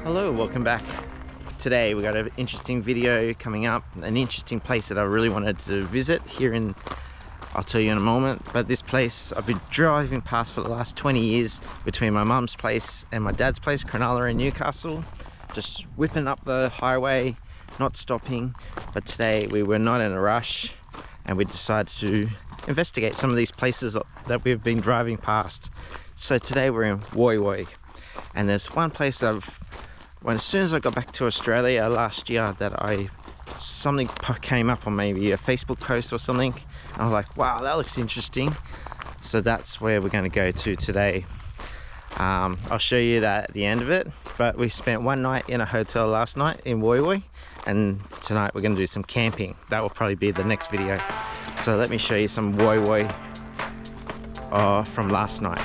Hello, welcome back. Today we got an interesting video coming up, an interesting place that I really wanted to visit here in, I'll tell you in a moment, but this place I've been driving past for the last 20 years between my mum's place and my dad's place, Cronulla in Newcastle, just whipping up the highway, not stopping. But today we were not in a rush and we decided to investigate some of these places that we've been driving past. So today we're in Woy Woy, and there's one place that as soon as I got back to Australia last year, that something came up on maybe a Facebook post or something, and I was like, wow, that looks interesting. So that's where we're going to go to today. I'll show you that at the end of it, but we spent one night in a hotel last night in Woy Woy, and tonight we're going to do some camping. That will probably be the next video. So let me show you some Woy Woy from last night.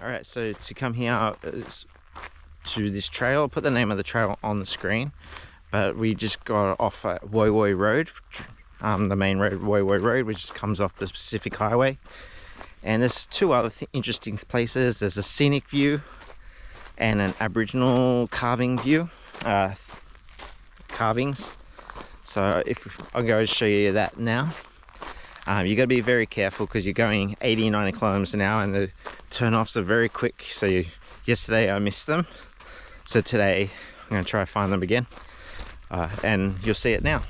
Alright, so to come here to this trail, I'll put the name of the trail on the screen, but we just got off at Woy Woy Road, the main road, Woy Woy Road, which comes off the Pacific Highway. And there's two other interesting places. There's a scenic view and an Aboriginal carvings. So I'll go show you that now. You got to be very careful because you're going 80 and 90 kilometers an hour and the turn-offs are very quick. So yesterday I missed them, so today I'm going to try to find them again, and you'll see it now.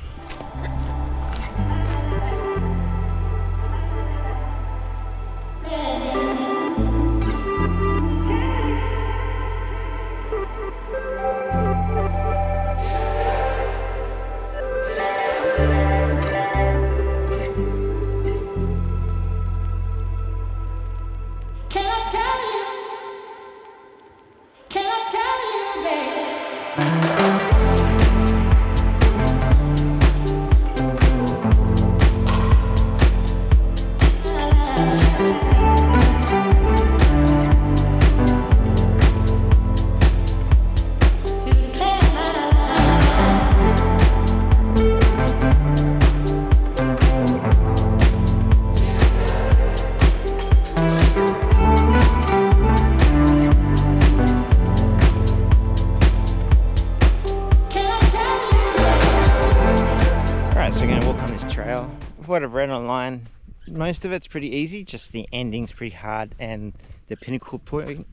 So I'm going to walk on this trail. What I've read online, most of it's pretty easy, just the ending's pretty hard, and the pinnacle point,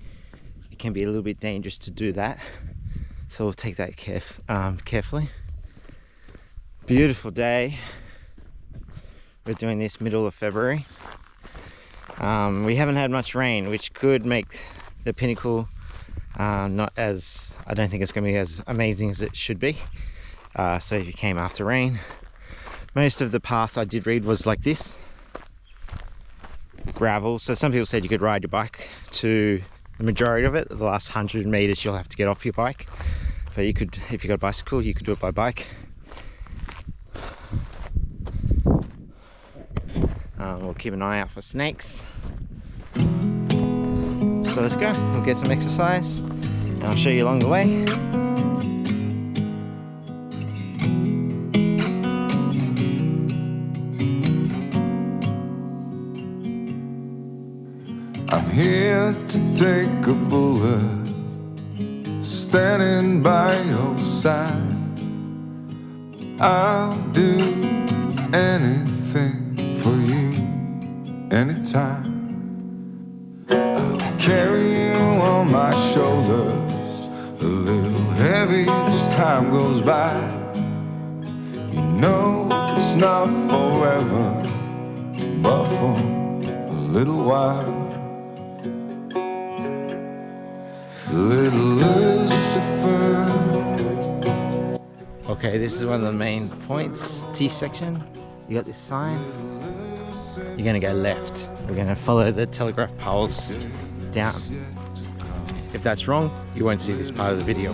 it can be a little bit dangerous to do that. So we'll take that carefully. Beautiful day. We're doing this middle of February. We haven't had much rain, which could make the pinnacle not as, I don't think it's going to be as amazing as it should be. So if you came after rain, most of the path I did read was like this, gravel. So some people said you could ride your bike to the majority of it. The last 100 meters you'll have to get off your bike, but you could, if you got a bicycle, you could do it by bike. We'll keep an eye out for snakes. So let's go, we'll get some exercise and I'll show you along the way. I'm here to take a bullet, standing by your side. I'll do anything for you, anytime. I'll carry you on my shoulders, a little heavy as time goes by. You know it's not forever, but for a little while. Little Lucifer. Okay, this is one of the main points, T section. You got this sign. You're gonna go left. We're gonna follow the telegraph poles down. If that's wrong, you won't see this part of the video.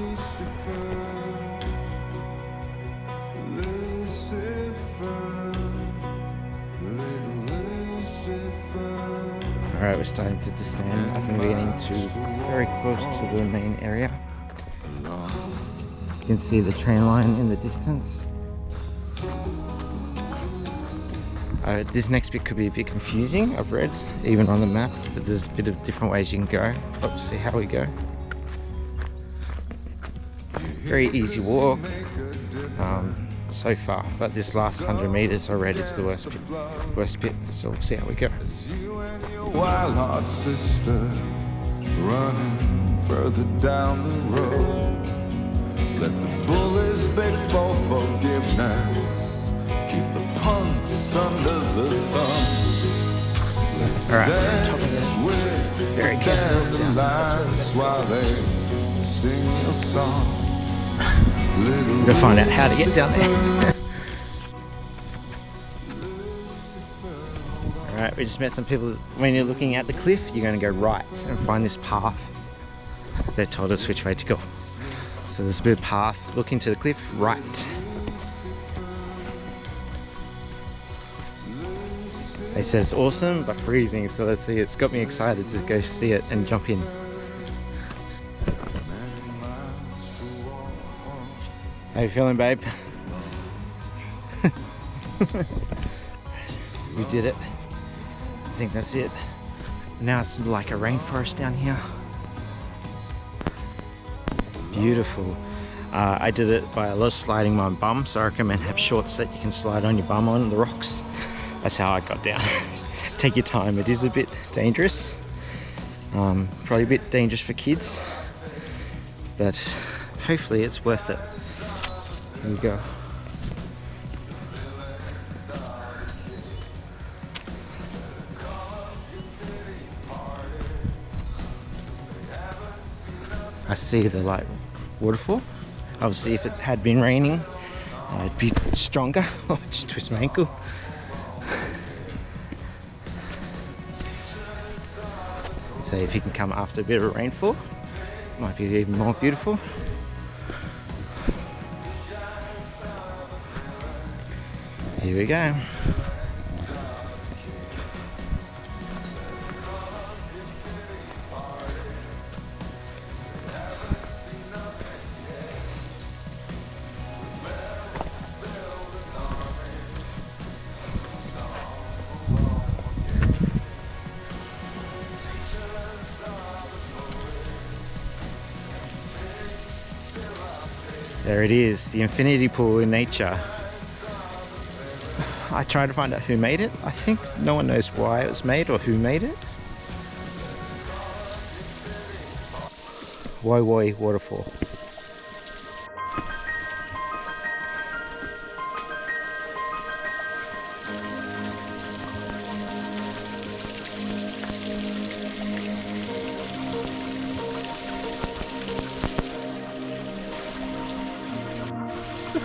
Alright, we're starting to descend. I think we're getting very close to the main area. You can see the train line in the distance. This next bit could be a bit confusing, I've read, even on the map, but there's a bit of different ways you can go. Let's see how we go. Very easy walk so far, but this last 100 meters I read is the worst bit, so we'll see how we go. You and your wild-heart sister running further down the road. Let the bullies beg for forgiveness. Keep the punks under the thumb. Let's dance with very careful dandelions while they sing your song. We're gonna find out how to get down there. Alright, we just met some people. When you're looking at the cliff, you're going to go right and find this path. They told us which way to go. So there's a bit of path, look into the cliff, right. They said it's awesome but freezing, so let's see. It's got me excited to go see it and jump in. How you feeling, babe? We did it. I think that's it. Now it's like a rainforest down here. Beautiful. I did it by a lot of sliding my bum, so I recommend have shorts that you can slide on your bum on the rocks. That's how I got down. Take your time, it is a bit dangerous. Probably a bit dangerous for kids, but hopefully it's worth it. Here we go. I see the waterfall. Obviously if it had been raining, it'd be stronger. Oh, just twist my ankle. So if you can come after a bit of rainfall, it might be even more beautiful. Here we go. There it is, the infinity pool in nature. I tried to find out who made it. I think no one knows why it was made or who made it. Woy Woy Waterfall.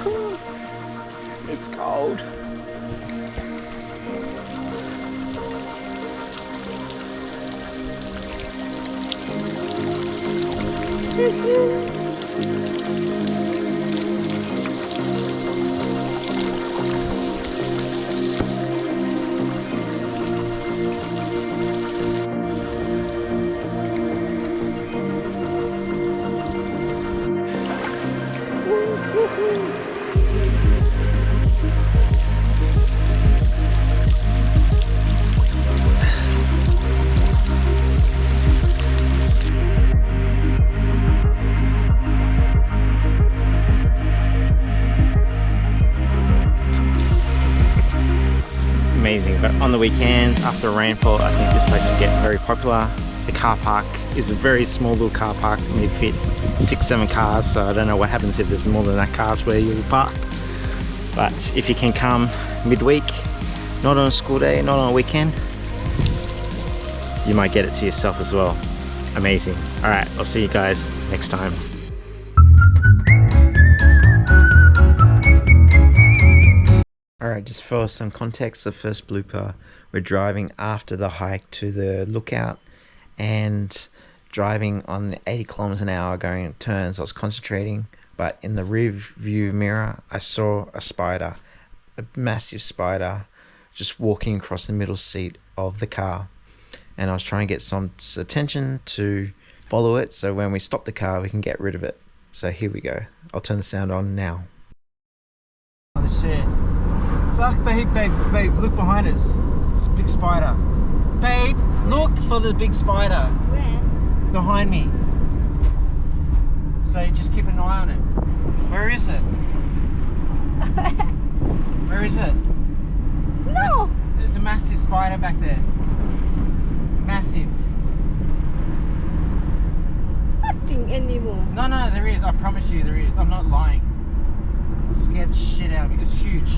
It's cold. Amazing, but on the weekends after rainfall, I think this place will get very popular. The car park is a very small little car park, maybe fit 6-7 cars, so I don't know what happens if there's more than that cars where you'll park. But if you can come midweek, not on a school day, not on a weekend, you might get it to yourself as well. Amazing. All right, I'll see you guys next time. Alright, just for some context, the first blooper, we're driving after the hike to the lookout and driving on the 80 kilometers an hour going in turns. I was concentrating, but in the rear view mirror, I saw a spider, a massive spider, just walking across the middle seat of the car. And I was trying to get some attention to follow it, so when we stop the car, we can get rid of it. So here we go. I'll turn the sound on now. Oh, the shit. Fuck, babe, look behind us. It's a big spider. Babe, look for the big spider. Where? Behind me. So just keep an eye on it. Where is it? Where is it? No! There's a massive spider back there. Massive. Nothing anymore. No, there is. I promise you there is. I'm not lying. It scared the shit out of me. It's huge.